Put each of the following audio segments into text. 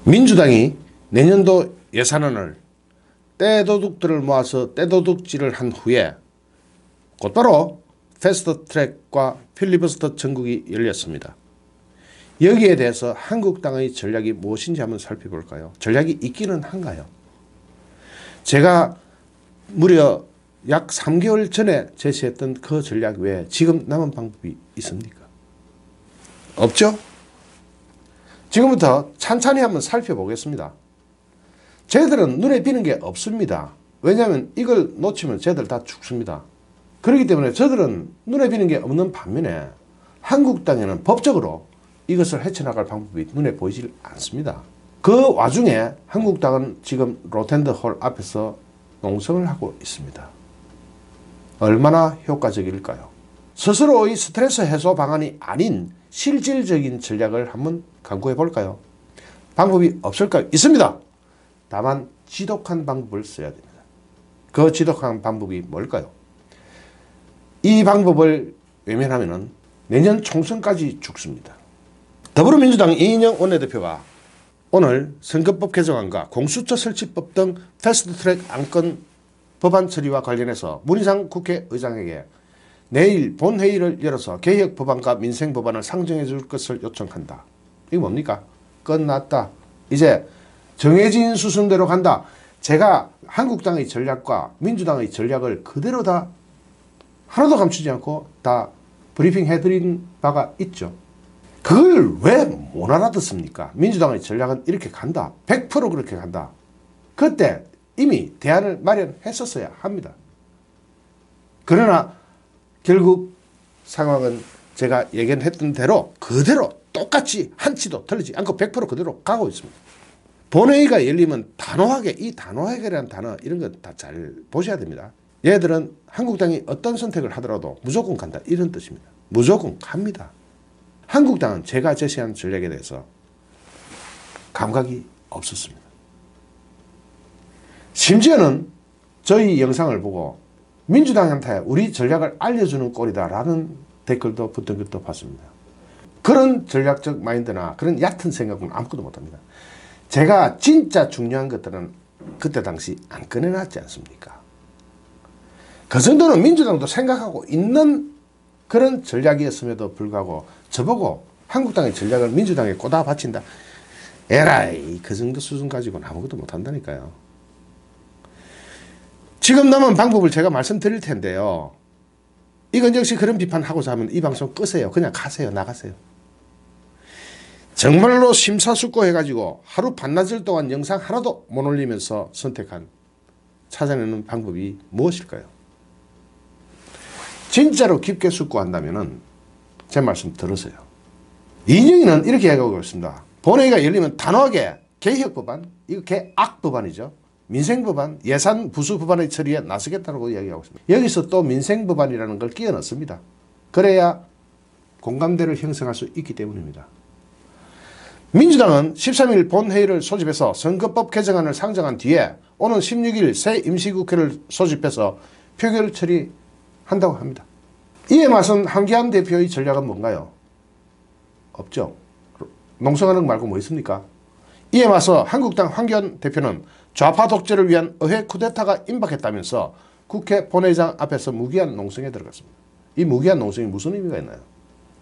민주당이 내년도 예산안을 떼도둑들을 모아서 떼도둑질을 한 후에 곧바로 패스트트랙과 필리버스터 전국이 열렸습니다. 여기에 대해서 한국당의 전략이 무엇인지 한번 살펴볼까요? 전략이 있기는 한가요? 제가 무려 약 3개월 전에 제시했던 그 전략 외에 지금 남은 방법이 있습니까? 없죠? 지금부터 찬찬히 한번 살펴보겠습니다. 쟤들은 눈에 띄는 게 없습니다. 왜냐하면 이걸 놓치면 쟤들 다 죽습니다. 그렇기 때문에 저들은 눈에 띄는 게 없는 반면에 한국당에는 법적으로 이것을 헤쳐나갈 방법이 눈에 보이질 않습니다. 그 와중에 한국당은 지금 로텐더홀 앞에서 농성을 하고 있습니다. 얼마나 효과적일까요? 스스로의 스트레스 해소 방안이 아닌 실질적인 전략을 한번 강구해 볼까요? 방법이 없을까요? 있습니다. 다만 지독한 방법을 써야 됩니다. 그 지독한 방법이 뭘까요? 이 방법을 외면하면 내년 총선까지 죽습니다. 더불어민주당 이인영 원내대표가 오늘 선거법 개정안과 공수처 설치법 등 패스트트랙 안건 법안 처리와 관련해서 문희상 국회의장에게 내일 본회의를 열어서 개혁 법안과 민생 법안을 상정해 줄 것을 요청한다. 이게 뭡니까? 끝났다. 이제 정해진 수순대로 간다. 제가 한국당의 전략과 민주당의 전략을 그대로 다 하나도 감추지 않고 다 브리핑 해드린 바가 있죠. 그걸 왜 못 알아듣습니까? 민주당의 전략은 이렇게 간다. 100% 그렇게 간다. 그때 이미 대안을 마련했었어야 합니다. 그러나 결국 상황은 제가 예견했던 대로 그대로 똑같이 한치도 틀리지 않고 100% 그대로 가고 있습니다. 본회의가 열리면 단호하게, 이 단호하게라는 단어 이런 거 다 잘 보셔야 됩니다. 얘들은 한국당이 어떤 선택을 하더라도 무조건 간다 이런 뜻입니다. 무조건 갑니다. 한국당은 제가 제시한 전략에 대해서 감각이 없었습니다. 심지어는 저희 영상을 보고 민주당한테 우리 전략을 알려주는 꼴이다 라는 댓글도 붙은 것도 봤습니다. 그런 전략적 마인드나 그런 얕은 생각은 아무것도 못합니다. 제가 진짜 중요한 것들은 그때 당시 안 꺼내놨지 않습니까? 그 정도는 민주당도 생각하고 있는 그런 전략이었음에도 불구하고 저보고 한국당의 전략을 민주당에 꽂아 바친다. 에라이, 그 정도 수준 가지고는 아무것도 못한다니까요. 지금 남은 방법을 제가 말씀드릴 텐데요. 이건 역시 그런 비판하고자 하면 이 방송 끄세요. 그냥 가세요. 나가세요. 정말로 심사숙고해가지고 하루 반나절 동안 영상 하나도 못 올리면서 선택한 찾아내는 방법이 무엇일까요? 진짜로 깊게 숙고한다면 제 말씀 들으세요. 이인영이는 이렇게 얘기하고 있습니다. 본회의가 열리면 단호하게 개혁법안, 이거 개악법안이죠. 민생법안, 예산 부수법안의 처리에 나서겠다고 이야기하고 있습니다. 여기서 또 민생법안이라는 걸 끼워 넣습니다. 그래야 공감대를 형성할 수 있기 때문입니다. 민주당은 13일 본회의를 소집해서 선거법 개정안을 상정한 뒤에 오는 16일 새 임시국회를 소집해서 표결 처리한다고 합니다. 이에 맞선 한기안 대표의 전략은 뭔가요? 없죠. 농성하는 거 말고 뭐 있습니까? 이에 맞서 한국당 한기안 대표는 좌파 독재를 위한 의회 쿠데타가 임박했다면서 국회 본회의장 앞에서 무기한 농성에 들어갔습니다. 이 무기한 농성이 무슨 의미가 있나요?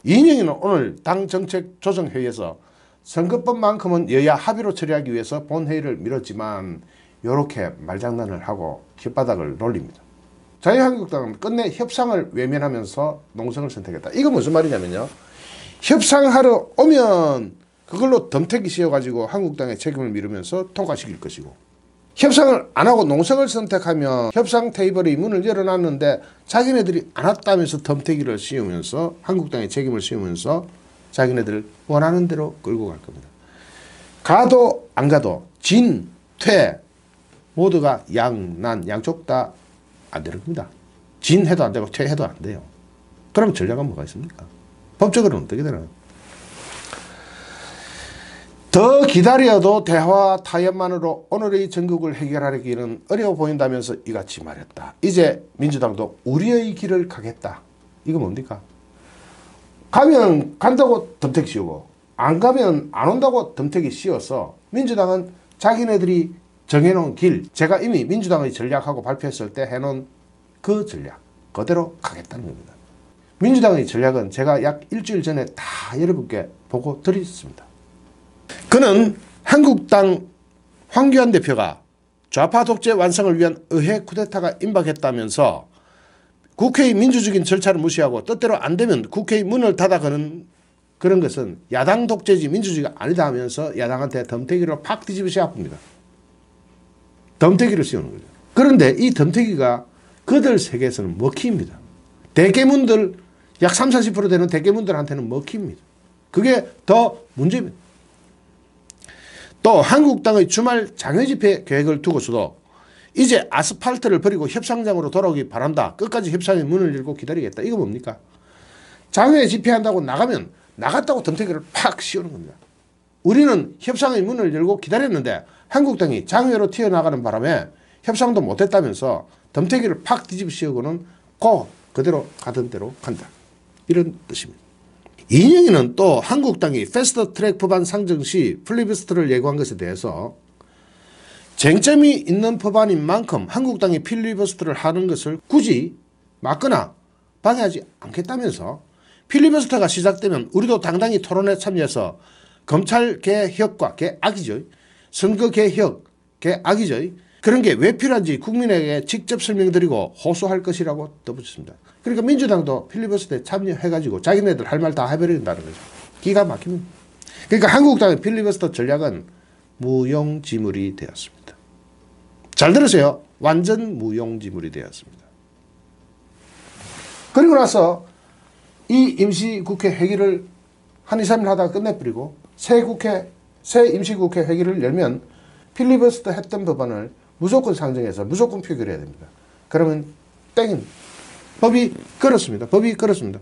이인영이는 오늘 당 정책조정회의에서 선거법만큼은 여야 합의로 처리하기 위해서 본회의를 미뤘지만 이렇게 말장난을 하고 혓바닥을 놀립니다. 자유한국당은 끝내 협상을 외면하면서 농성을 선택했다. 이거 무슨 말이냐면요. 협상하러 오면 그걸로 덤태기 씌워가지고 한국당의 책임을 미루면서 통과시킬 것이고, 협상을 안 하고 농성을 선택하면 협상 테이블의 문을 열어놨는데 자기네들이 안 왔다면서 덤태기를 씌우면서 한국당의 책임을 씌우면서 자기네들 원하는 대로 끌고 갈 겁니다. 가도 안 가도 진, 퇴 모두가 양, 난 양쪽 다 안 되는 겁니다. 진 해도 안 되고 퇴 해도 안 돼요. 그럼 전략은 뭐가 있습니까? 법적으로는 어떻게 되나요? 더 기다려도 대화와 타협만으로 오늘의 전국을 해결하기는 어려워 보인다면서 이같이 말했다. 이제 민주당도 우리의 길을 가겠다. 이거 뭡니까? 가면 간다고 덤태기 씌우고 안 가면 안 온다고 덤태기 씌워서 민주당은 자기네들이 정해놓은 길, 제가 이미 민주당의 전략하고 발표했을 때 해놓은 그 전략 그대로 가겠다는 겁니다. 민주당의 전략은 제가 약 일주일 전에 다 여러분께 보고 드렸습니다. 그는 한국당 황교안 대표가 좌파 독재 완성을 위한 의회 쿠데타가 임박했다면서 국회의 민주적인 절차를 무시하고 뜻대로 안 되면 국회의 문을 닫아가는 그런 것은 야당 독재지 민주주의가 아니다 하면서 야당한테 덤태기로 팍 뒤집으셔 아픕니다. 덤태기를 씌우는 거죠. 그런데 이 덤태기가 그들 세계에서는 먹힙니다. 대개문들 약 30~40% 되는 대개문들한테는 먹힙니다. 그게 더 문제입니다. 또 한국당의 주말 장외집회 계획을 두고서도 이제 아스팔트를 버리고 협상장으로 돌아오기 바란다. 끝까지 협상의 문을 열고 기다리겠다. 이거 뭡니까? 장외 집회한다고 나가면 나갔다고 덤태기를 팍 씌우는 겁니다. 우리는 협상의 문을 열고 기다렸는데 한국당이 장외로 튀어나가는 바람에 협상도 못했다면서 덤태기를 팍 뒤집어 씌우고는 그대로 가던 대로 간다. 이런 뜻입니다. 이영희는 또 한국당이 패스트트랙 법안 상정 시 필리버스터를 예고한 것에 대해서 쟁점이 있는 법안인 만큼 한국당이 필리버스터를 하는 것을 굳이 막거나 방해하지 않겠다면서 필리버스터가 시작되면 우리도 당당히 토론에 참여해서 검찰 개혁과 개악이죠. 선거 개혁 개악이죠. 그런 게 왜 필요한지 국민에게 직접 설명드리고 호소할 것이라고 덧붙였습니다. 그러니까 민주당도 필리버스터에 참여해가지고 자기네들 할 말 다 해버린다는 거죠. 기가 막힙니다. 그러니까 한국당의 필리버스터 전략은 무용지물이 되었습니다. 잘 들으세요. 완전 무용지물이 되었습니다. 그리고 나서 이 임시국회 회기를 한 2, 3일 하다가 끝내버리고 새 임시국회 회기를 열면 필리버스터 했던 법안을 무조건 상정해서 무조건 표결해야 됩니다. 그러면 땡입니다. 법이 그렇습니다. 법이 그렇습니다.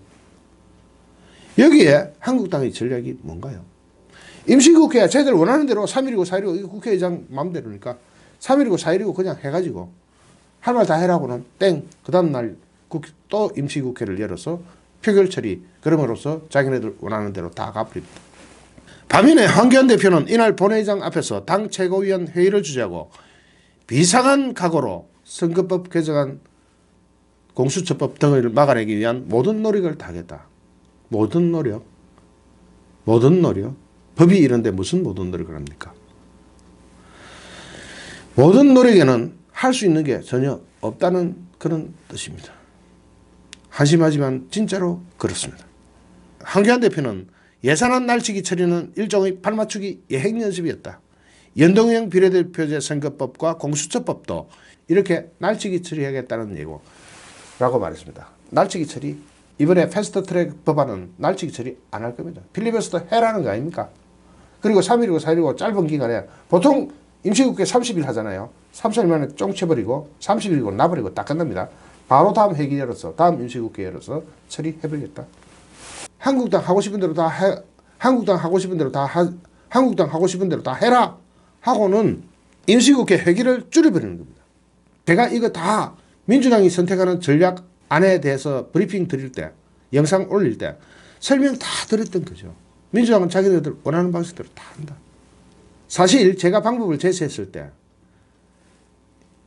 여기에 한국당의 전략이 뭔가요? 임시국회야 쟤들 원하는 대로 3일이고 4일이고 국회의장 마음대로니까 3일이고 4일이고 그냥 해가지고 할 말 다 해라고는 땡. 그 다음날 또 임시국회를 열어서 표결 처리 그럼으로써 자기네들 원하는 대로 다 가버립니다. 반면에 황교안 대표는 이날 본회의장 앞에서 당 최고위원 회의를 주재하고 비상한 각오로 선거법 개정안 공수처법 등을 막아내기 위한 모든 노력을 다하겠다. 모든 노력? 모든 노력? 법이 이런데 무슨 모든 노력을 합니까? 모든 노력에는 할 수 있는 게 전혀 없다는 그런 뜻입니다. 한심하지만 진짜로 그렇습니다. 황교안 대표는 예산안 날치기 처리는 일종의 발맞추기 예행연습이었다. 연동형 비례대표제 선거법과 공수처법도 이렇게 날치기 처리하겠다는 예고라고 말했습니다. 날치기 처리, 이번에 패스트트랙 법안은 날치기 처리 안 할 겁니다. 필리버스터 해라는 거 아닙니까? 그리고 3일이고 4일이고 짧은 기간에 보통 임시국회 30일 하잖아요. 3, 4일 만에 쫑쳐버리고 30일이고 나버리고 딱 끝납니다. 바로 다음 회기 열어서 다음 임시국회 열어서 처리해버리겠다. 한국당 하고 싶은 대로 다 해, 한국당 하고 싶은 대로 다 해라 하고는 임시국회 회기를 줄여버리는 겁니다. 제가 이거 다 민주당이 선택하는 전략안에 대해서 브리핑 드릴 때 영상 올릴 때 설명 다 드렸던 거죠. 민주당은 자기네들 원하는 방식대로 다 한다. 사실 제가 방법을 제시했을 때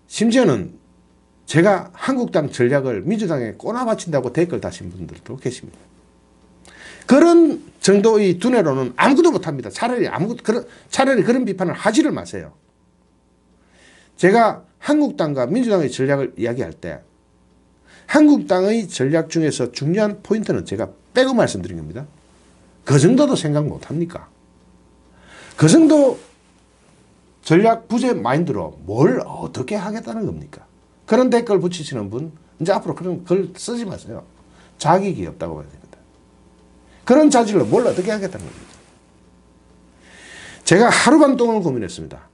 심지어는 제가 한국당 전략을 민주당에 꼬나바친다고 댓글 다신 분들도 계십니다. 그런 정도의 두뇌로는 아무것도 못합니다. 차라리 그런 비판을 하지를 마세요. 제가 한국당과 민주당의 전략을 이야기할 때 한국당의 전략 중에서 중요한 포인트는 제가 빼고 말씀드린 겁니다. 그 정도도 생각 못합니까? 그 정도 전략 부재 마인드로 뭘 어떻게 하겠다는 겁니까? 그런 댓글 붙이시는 분 이제 앞으로 그런 글 쓰지 마세요. 자격이 없다고 봐야 됩니다. 그런 자질로 뭘 어떻게 하겠다는 겁니다. 제가 하루 반 동안 고민했습니다.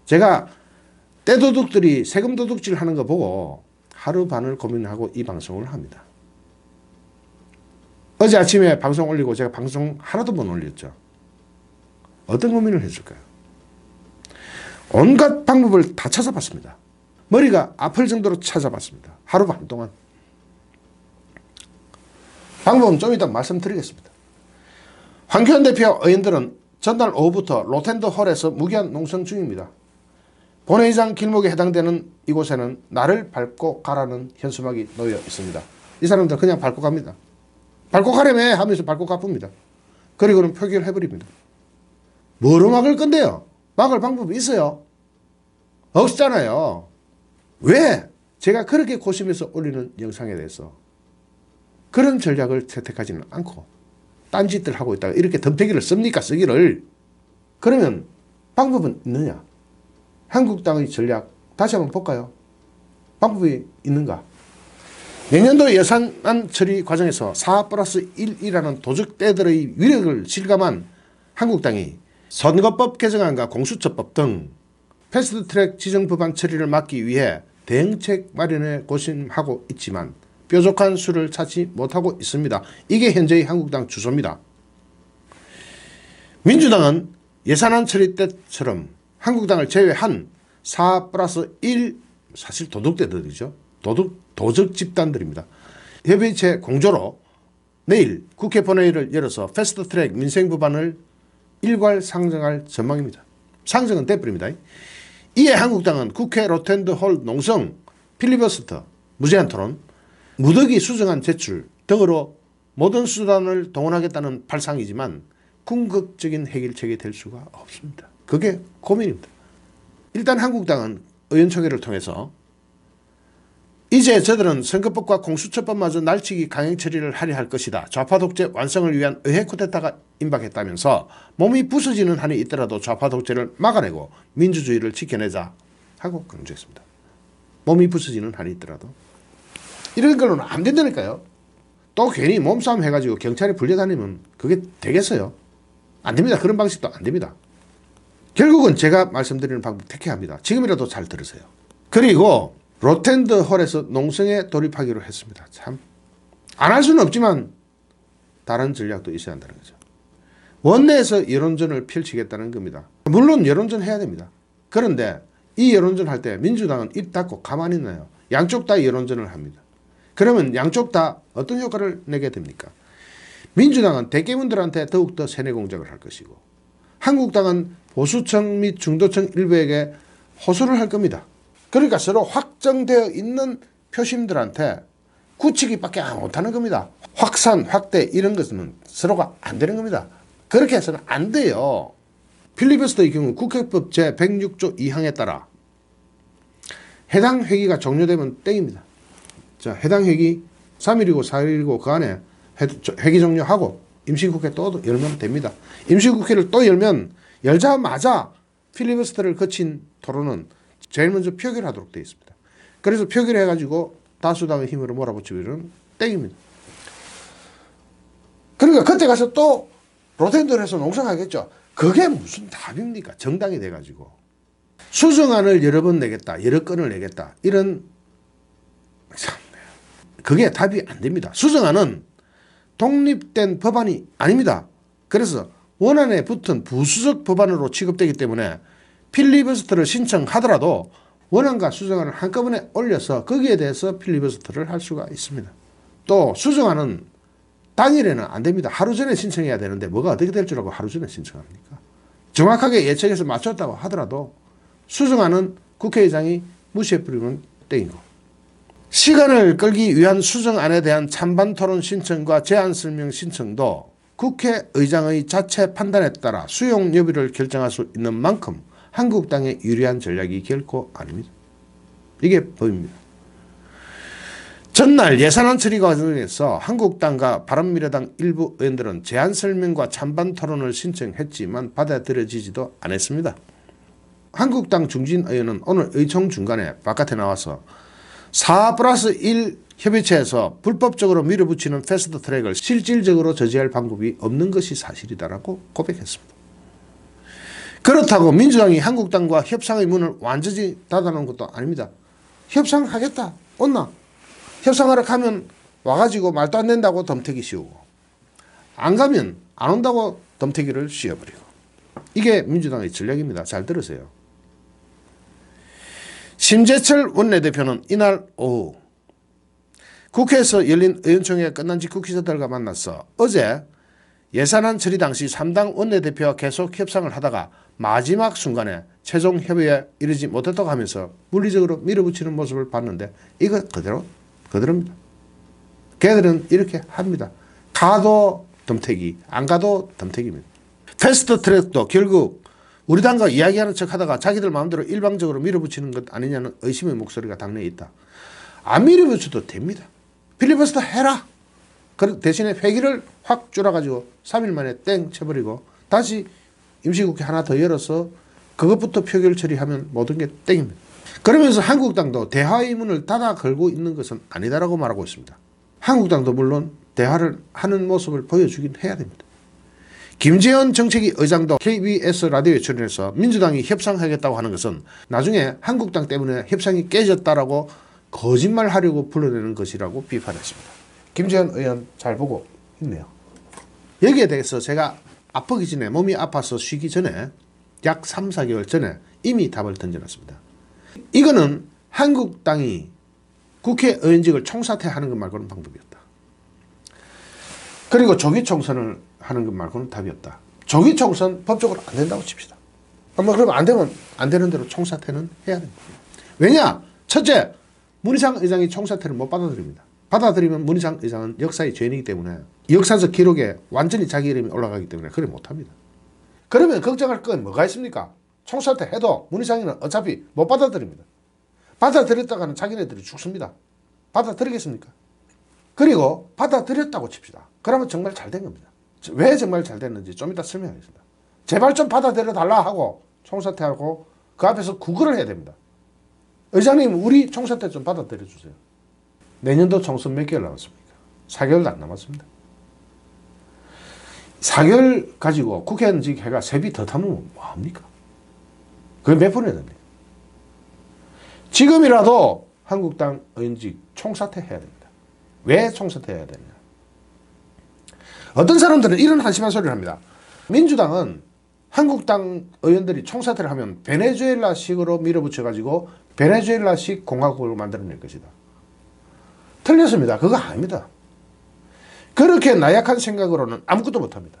제가 떼도둑들이 세금 도둑질 하는 거 보고 하루 반을 고민하고 이 방송을 합니다. 어제 아침에 방송 올리고 제가 방송 하나도 못 올렸죠. 어떤 고민을 했을까요? 온갖 방법을 다 찾아봤습니다. 머리가 아플 정도로 찾아봤습니다. 하루 반 동안. 방법은 좀 이따 말씀드리겠습니다. 황교안 대표 의원들은 전날 오후부터 로텐더 홀에서 무기한 농성 중입니다. 본회의장 길목에 해당되는 이곳에는 나를 밟고 가라는 현수막이 놓여 있습니다. 이 사람들 그냥 밟고 갑니다. 밟고 가려매 하면서 밟고 가쁩니다. 그리고는 표기를 해버립니다. 뭐로 막을 건데요? 막을 방법이 있어요? 없잖아요. 왜? 제가 그렇게 고심해서 올리는 영상에 대해서 그런 전략을 채택하지는 않고 딴짓들 하고 있다가 이렇게 덤태기를 씁니까? 쓰기를. 그러면 방법은 있느냐? 한국당의 전략 다시 한번 볼까요? 방법이 있는가? 내년도 예산안 처리 과정에서 4+1이라는 도적대들의 위력을 실감한 한국당이 선거법 개정안과 공수처법 등 패스트트랙 지정법안 처리를 막기 위해 대응책 마련에 고심하고 있지만 뾰족한 수를 찾지 못하고 있습니다. 이게 현재의 한국당 주소입니다. 민주당은 예산안 처리 때처럼 한국당을 제외한 4+1 사실 도둑대들이죠. 도적 집단들입니다. 협의체 공조로 내일 국회 본회의를 열어서 패스트트랙 민생법안을 일괄 상정할 전망입니다. 상정은 돼버립니다. 이에 한국당은 국회 로텐더 홀 농성, 필리버스터, 무제한 토론, 무더기 수정안 제출 등으로 모든 수단을 동원하겠다는 발상이지만 궁극적인 해결책이 될 수가 없습니다. 그게 고민입니다. 일단 한국당은 의원총회를 통해서 이제 저들은 선거법과 공수처법마저 날치기 강행 처리를 하려 할 것이다. 좌파 독재 완성을 위한 의회 쿠데타가 임박했다면서 몸이 부서지는 한이 있더라도 좌파 독재를 막아내고 민주주의를 지켜내자 하고 강조했습니다. 몸이 부서지는 한이 있더라도. 이런 걸로는 안 된다니까요. 또 괜히 몸싸움 해가지고 경찰에 불려다니면 그게 되겠어요? 안 됩니다. 그런 방식도 안 됩니다. 결국은 제가 말씀드리는 방법 택해야 합니다. 지금이라도 잘 들으세요. 그리고 로텐더 홀에서 농성에 돌입하기로 했습니다. 참 안 할 수는 없지만 다른 전략도 있어야 한다는 거죠. 원내에서 여론전을 펼치겠다는 겁니다. 물론 여론전 해야 됩니다. 그런데 이 여론전 할 때 민주당은 입 닫고 가만히 있나요? 양쪽 다 여론전을 합니다. 그러면 양쪽 다 어떤 효과를 내게 됩니까? 민주당은 대깨문들한테 더욱더 세뇌 공작을 할 것이고 한국당은 보수층 및 중도층 일부에게 호소를 할 겁니다. 그러니까 서로 확정되어 있는 표심들한테 굳히기밖에 못하는 겁니다. 확산, 확대 이런 것은 서로가 안 되는 겁니다. 그렇게 해서는 안 돼요. 필리버스터의 경우 국회법 제106조 2항에 따라 해당 회기가 종료되면 땡입니다. 자, 해당 회기 3일이고 4일이고 그 안에 회기 종료하고 임시국회 또 열면 됩니다. 임시국회를 또 열자마자 필리버스터를 거친 토론은 제일 먼저 표결하도록 되어 있습니다. 그래서 표결해가지고 다수당의 힘으로 몰아붙이면 땡입니다. 그러니까 그때 가서 또 로텐더에서 농성하겠죠. 그게 무슨 답입니까? 정당이 돼가지고. 수정안을 여러 번 내겠다. 여러 건을 내겠다. 이런 그게 답이 안 됩니다. 수정안은 독립된 법안이 아닙니다. 그래서 원안에 붙은 부수적 법안으로 취급되기 때문에 필리버스터를 신청하더라도 원안과 수정안을 한꺼번에 올려서 거기에 대해서 필리버스터를 할 수가 있습니다. 또 수정안은 당일에는 안 됩니다. 하루 전에 신청해야 되는데 뭐가 어떻게 될 줄 알고 하루 전에 신청합니까? 정확하게 예측해서 맞췄다고 하더라도 수정안은 국회의장이 무시해버리면 땡이고 시간을 끌기 위한 수정안에 대한 찬반 토론 신청과 제안 설명 신청도 국회의장의 자체 판단에 따라 수용 여부를 결정할 수 있는 만큼 한국당에 유리한 전략이 결코 아닙니다. 이게 법입니다. 전날 예산안 처리 과정에서 한국당과 바른미래당 일부 의원들은 제안 설명과 찬반 토론을 신청했지만 받아들여지지도 않았습니다. 한국당 중진 의원은 오늘 의총 중간에 바깥에 나와서 4+1 협의체에서 불법적으로 밀어붙이는 패스트트랙을 실질적으로 저지할 방법이 없는 것이 사실이다라고 고백했습니다. 그렇다고 민주당이 한국당과 협상의 문을 완전히 닫아놓은 것도 아닙니다. 협상하겠다. 온나? 협상하러 가면 와가지고 말도 안 된다고 덤태기 씌우고 안 가면 안 온다고 덤태기를 씌워버리고 이게 민주당의 전략입니다. 잘 들으세요. 심재철 원내대표는 이날 오후 국회에서 열린 의원총회가 끝난 직후 기자들과 만나서 어제 예산안 처리 당시 3당 원내대표와 계속 협상을 하다가 마지막 순간에 최종 협의에 이르지 못했다고 하면서 물리적으로 밀어붙이는 모습을 봤는데 이거 그대로입니다. 걔들은 이렇게 합니다. 가도 덤태기, 안 가도 덤태기입니다. 패스트트랙도 결국 우리 당과 이야기하는 척하다가 자기들 마음대로 일방적으로 밀어붙이는 것 아니냐는 의심의 목소리가 당내에 있다. 안 밀어붙여도 됩니다. 필리버스터 해라. 대신에 회기를 확 줄여가지고 3일 만에 땡 쳐버리고 다시 임시국회 하나 더 열어서 그것부터 표결 처리하면 모든 게 땡입니다. 그러면서 한국당도 대화의 문을 닫아 걸고 있는 것은 아니다라고 말하고 있습니다. 한국당도 물론 대화를 하는 모습을 보여주긴 해야 됩니다. 김재원 정책위 의장도 KBS 라디오에 출연해서 민주당이 협상하겠다고 하는 것은 나중에 한국당 때문에 협상이 깨졌다라고 거짓말하려고 불러내는 것이라고 비판했습니다. 김재원 의원 잘 보고 있네요. 여기에 대해서 제가 아프기 전에 몸이 아파서 쉬기 전에 약 3, 4개월 전에 이미 답을 던져놨습니다. 이거는 한국당이 국회의원직을 총사퇴하는 것 말고는 방법이 없다. 그리고 조기 총선을 하는 것 말고는 답이 없다. 조기 총선 법적으로 안 된다고 칩시다. 그럼 안 되면 안 되는 대로 총사퇴는 해야 됩니다. 왜냐? 첫째, 문희상 의장이 총사퇴를 못 받아들입니다. 받아들이면 문희상 의장은 역사의 죄인이기 때문에 역사적 기록에 완전히 자기 이름이 올라가기 때문에 그래 못합니다. 그러면 걱정할 건 뭐가 있습니까? 총사퇴 해도 문희상이는 어차피 못 받아들입니다. 받아들였다가는 자기네들이 죽습니다. 받아들이겠습니까? 그리고 받아들였다고 칩시다. 그러면 정말 잘 된 겁니다. 왜 정말 잘 됐는지 좀 이따 설명하겠습니다. 제발 좀 받아들여 달라 하고 총사퇴하고 그 앞에서 구걸을 해야 됩니다. 의장님 우리 총사퇴 좀 받아들여 주세요. 내년도 총선 몇 개월 남았습니까? 4개월도 안 남았습니다. 4개월 가지고 국회의원직 해가 세비 더 타면 뭐합니까? 그게 몇 분이 됩니까? 지금이라도 한국당 의원직 총사퇴 해야 됩니다. 왜 총사퇴 해야 되느냐? 어떤 사람들은 이런 한심한 소리를 합니다. 민주당은 한국당 의원들이 총사퇴를 하면 베네수엘라식으로 밀어붙여가지고 베네수엘라식 공화국을 만들어낼 것이다. 틀렸습니다. 그거 아닙니다. 그렇게 나약한 생각으로는 아무것도 못합니다.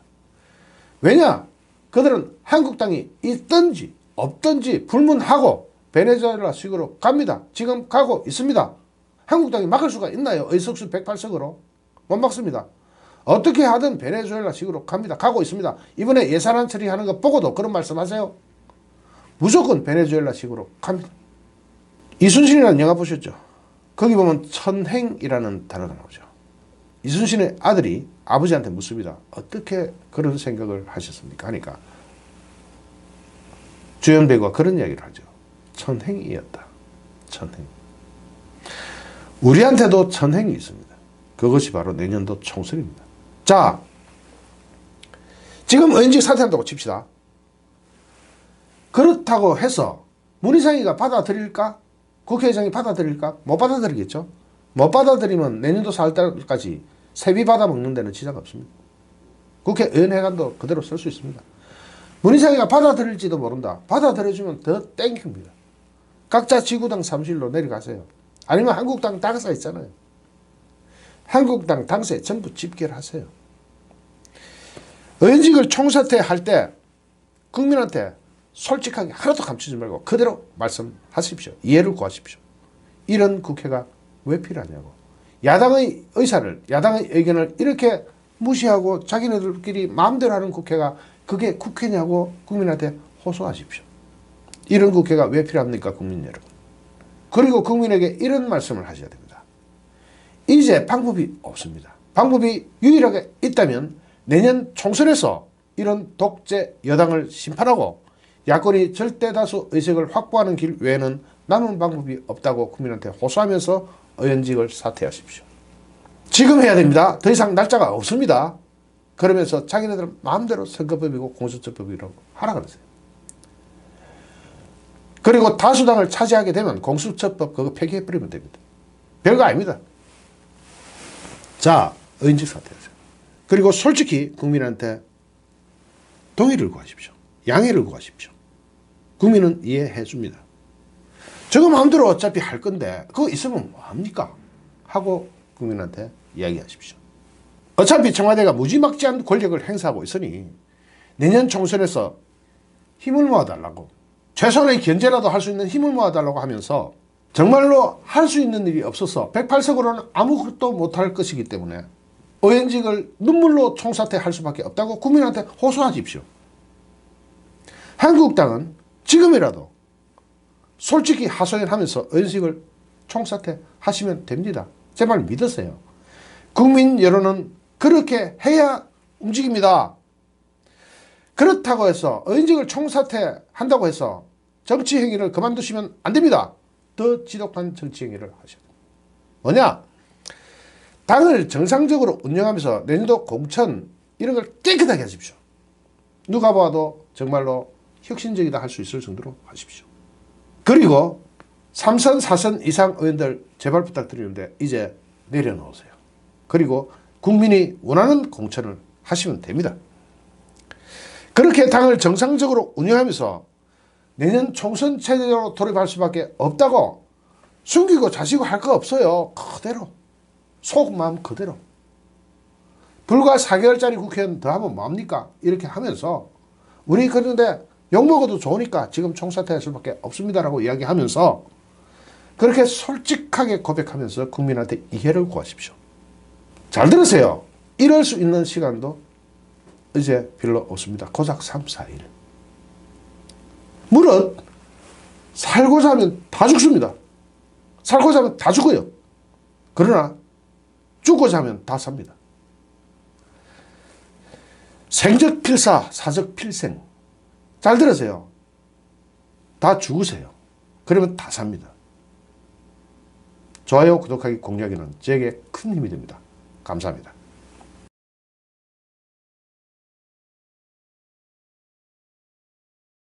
왜냐? 그들은 한국당이 있든지 없든지 불문하고 베네수엘라식으로 갑니다. 지금 가고 있습니다. 한국당이 막을 수가 있나요? 의석수 108석으로? 못 막습니다. 어떻게 하든 베네수엘라식으로 갑니다. 가고 있습니다. 이번에 예산안 처리하는 거 보고도 그런 말씀하세요. 무조건 베네수엘라식으로 갑니다. 이순신이라는 영화 보셨죠? 거기 보면 천행이라는 단어가 나오죠. 이순신의 아들이 아버지한테 묻습니다. 어떻게 그런 생각을 하셨습니까? 하니까 주연 배우가 그런 이야기를 하죠. 천행이었다. 천행. 우리한테도 천행이 있습니다. 그것이 바로 내년도 총선입니다. 자, 지금 의원직 사퇴한다고 칩시다. 그렇다고 해서 문희상이가 받아들일까? 국회의장이 받아들일까? 못 받아들이겠죠. 못 받아들이면 내년도 4월달까지 세비 받아먹는 데는 지장 없습니다. 국회의원회관도 그대로 쓸 수 있습니다. 문희상이가 받아들일지도 모른다. 받아들여주면 더 땡깁니다. 각자 지구당 사무실로 내려가세요. 아니면 한국당 당사 있잖아요. 한국당 당사에 전부 집결하세요. 의원직을 총사퇴할 때 국민한테 솔직하게 하나도 감추지 말고 그대로 말씀하십시오. 이해를 구하십시오. 이런 국회가 왜 필요하냐고. 야당의 의사를, 야당의 의견을 이렇게 무시하고 자기네들끼리 마음대로 하는 국회가 그게 국회냐고 국민한테 호소하십시오. 이런 국회가 왜 필요합니까, 국민 여러분. 그리고 국민에게 이런 말씀을 하셔야 됩니다. 이제 방법이 없습니다. 방법이 유일하게 있다면 내년 총선에서 이런 독재 여당을 심판하고 야권이 절대다수 의석을 확보하는 길 외에는 남은 방법이 없다고 국민한테 호소하면서 의원직을 사퇴하십시오. 지금 해야 됩니다. 더 이상 날짜가 없습니다. 그러면서 자기네들 마음대로 선거법이고 공수처법이라고 하라 그러세요. 그리고 다수당을 차지하게 되면 공수처법 그거 폐기해버리면 됩니다. 별거 아닙니다. 자, 의원직 사퇴하세요. 그리고 솔직히 국민한테 동의를 구하십시오. 양해를 구하십시오. 국민은 이해해 줍니다. 저거 마음대로 어차피 할 건데 그거 있으면 뭐합니까? 하고 국민한테 이야기하십시오. 어차피 청와대가 무지막지한 권력을 행사하고 있으니 내년 총선에서 힘을 모아달라고, 최소한의 견제라도 할 수 있는 힘을 모아달라고 하면서 정말로 할 수 있는 일이 없어서 108석으로는 아무것도 못할 것이기 때문에 의원직을 눈물로 총사퇴할 수밖에 없다고 국민한테 호소하십시오. 한국당은 지금이라도 솔직히 하소연하면서 의원직을 총사퇴하시면 됩니다. 제발 믿으세요. 국민 여론은 그렇게 해야 움직입니다. 그렇다고 해서 의원직을 총사퇴한다고 해서 정치 행위를 그만두시면 안 됩니다. 더 지독한 정치 행위를 하셔야 됩니다. 뭐냐? 당을 정상적으로 운영하면서 내년도 공천 이런 걸 깨끗하게 하십시오. 누가 봐도 정말로 혁신적이다 할 수 있을 정도로 하십시오. 그리고 3선 4선 이상 의원들 제발 부탁드리는데 이제 내려놓으세요. 그리고 국민이 원하는 공천을 하시면 됩니다. 그렇게 당을 정상적으로 운영하면서 내년 총선 체제로 돌입할 수밖에 없다고 숨기고 자시고 할 거 없어요. 그대로 속마음 그대로. 불과 4개월짜리 국회의원 더 하면 뭐합니까? 이렇게 하면서 우리 그런데 욕먹어도 좋으니까 지금 총사퇴할 수밖에 없습니다라고 이야기하면서 그렇게 솔직하게 고백하면서 국민한테 이해를 구하십시오. 잘 들으세요. 이럴 수 있는 시간도 이제 별로 없습니다. 고작 3, 4일. 물론 살고자 하면 다 죽습니다. 살고자 하면 다 죽어요. 그러나 죽고자 하면 다 삽니다. 생적 필사, 사적 필생. 잘 들으세요. 다 죽으세요. 그러면 다 삽니다. 좋아요, 구독하기, 공유하기는 제게 큰 힘이 됩니다. 감사합니다.